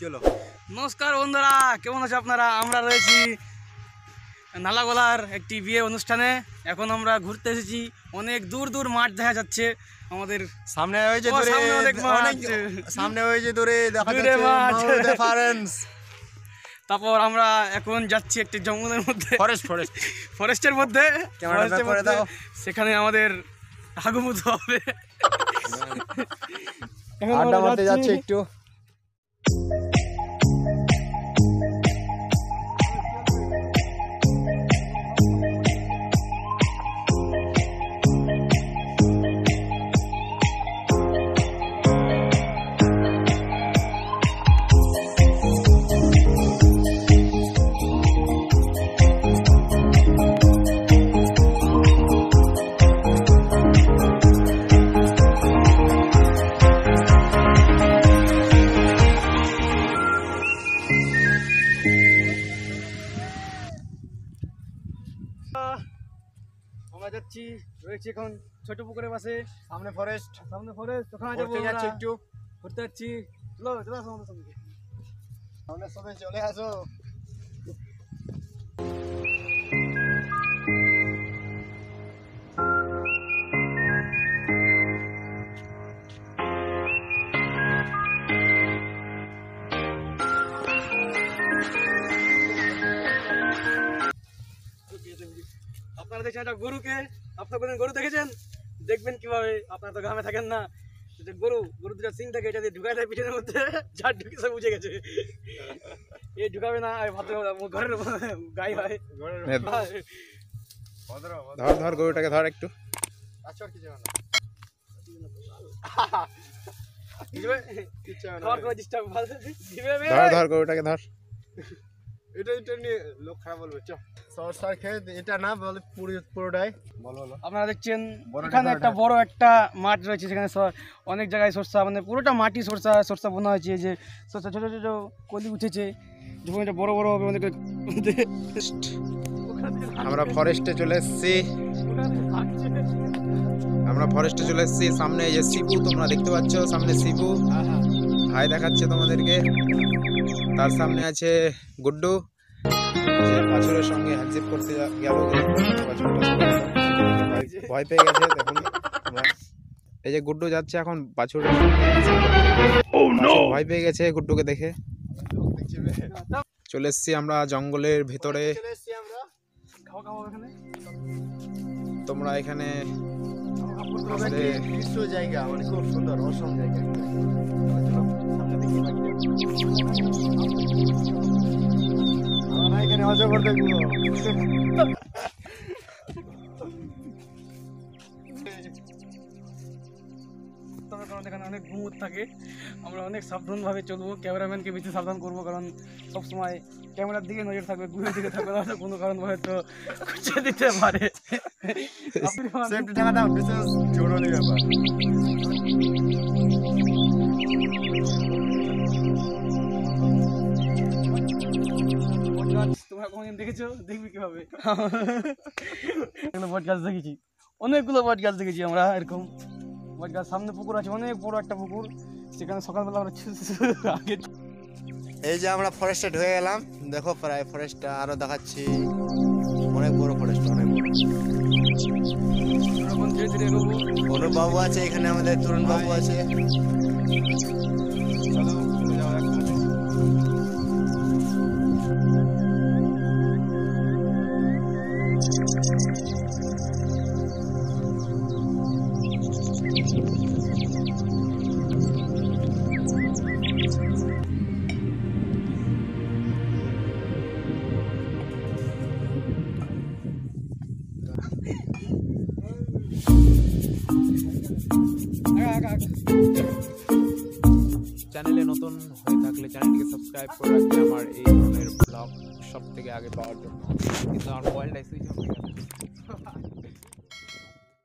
চলো। নমস্কার বন্ধুরা, কেমন আছে আপনারা? আমরা রয়েছি নালাগোলার একটি বিয়ে অনুষ্ঠানে। এখন আমরা ঘুরতে এসেছি। অনেক দূর দূর মাঠ দেখা যাচ্ছে আমাদের সামনে হয়েছে দূরে, সামনে অনেক মাঠ। অনেক সামনে হয়েছে দূরে দেখা দূরে যাচ্ছে মাঠ। Mount reference. তারপর আমরা এখন যাচ্ছি একটি জঙ্গলের মধ্যে, ফরেস্টের মধ্যে। ক্যামেরা ব্যাক করে দাও। সেখানে আমাদের হাগুমুত হবে। এখন আড্ডা আমরা মারতে যাচ্ছে একটু। আমরা যাচ্ছি, রয়েছি এখন ছোট পুকুরের পাশে। সামনে ফরেস্ট, ওখানে যাবো। ঘুরতে যাচ্ছে একটু। ঘুরতে যাচ্ছি। চলো চলো আসো আমাদের সঙ্গে। সামনে সবাই চলে আসো। আপনারা দেখছেন একটা গরুকে, আপনারা কোনদিন গরু দেখেছেন? দেখবেন কিভাবে, আপনারা তো গ্রামে থাকেন না। যে গরু দুটা সিং থাকে, এটা দিয়ে ঢুকাই দেয় পিঠের মধ্যে, যা ঢুকে সব বুঝে গেছে। এই ঢুকাবে না, ভাদ্র ঘরের গাই হয়। ধর ধর গরুটাকে ধর একটু। ধর ধর গরুটাকে ধর। এটা নিয়ে লোক খারাপ বলবে। সরষার ক্ষেত এটা না বলে পুরোটাই। আপনারা দেখছেন এখানে একটা বড় একটা মাঠ রয়েছে, সেখানে অনেক জায়গায় সরষা, মানে পুরোটা মাটি সরষা বোনা হয়েছে। যে সরষা ছোট ছোট কলি উঠেছে, যখন এটা বড় বড় হবে অনেক। আমরা ফরেস্টে চলে এসেছি। সামনে এই যে শিবু, তোমরা দেখতে পাচ্ছ সামনে শিবু ভাই দেখাচ্ছে তোমাদেরকে। তার সামনে আছে গুড্ডু, যে বাছুরের সঙ্গে হ্যান্ডশেক করতে গেল, ভয় পেয়ে গেছে। দেখুন এই যে গুড্ডু যাচ্ছে এখন বাছুরের সঙ্গে handshake করতে। ভয় পেয়ে গেছে গুড্ডুকে দেখে। চলে এসেছি আমরা জঙ্গলের ভেতরে। তোমরা এখানে বিশ্ব জায়গা, মানে খুব সুন্দর অসম জায়গা। এখানে অজগর দেখবো। এখানে অনেক ঘুমুর থাকে, আমরা অনেক সাবধানভাবে চলবো। ক্যামেরাম্যানকে বেশি সাবধান করবো, কারণ সবসময় ক্যামেরার দিকে নজর থাকবে, ঘুরের দিকে থাকবে না, কোনো কারণ হয়তো খুঁজে দিতে পারে। জরুরি ব্যাপার। তোমরা কোনদিন দেখেছো? দেখবি কিভাবে? বট গাছ দেখেছি, অনেকগুলো বট গাছ দেখেছি আমরা। এরকম বট গাছ, সামনে পুকুর আছে, অনেক বড় একটা পুকুর, সেখানে সকালবেলা আমরা আগে। এই যে আমরা ফরেস্টে ঢুকে গেলাম, দেখো প্রায় ফরেস্টটা আরো দেখাচ্ছি। অনেক বড় ফরেস্ট, অনেক বড়। এখন ধীরে ধীরে এগোবো। অনুপ বাবু আছে এখানে, আমাদের তরুণ বাবু আছে। চলো চলে যাওয়া যাক। চ্যানেলে নতুন হয়ে থাকলে চ্যানেলটিকে সাবস্ক্রাইব করে রাখবে আমার এই ধরনের ব্লগ সব থেকে আগে পাওয়ার জন্য। কিন্তু আমার মোবাইলটা সুইচ অফ হয়ে গেছে।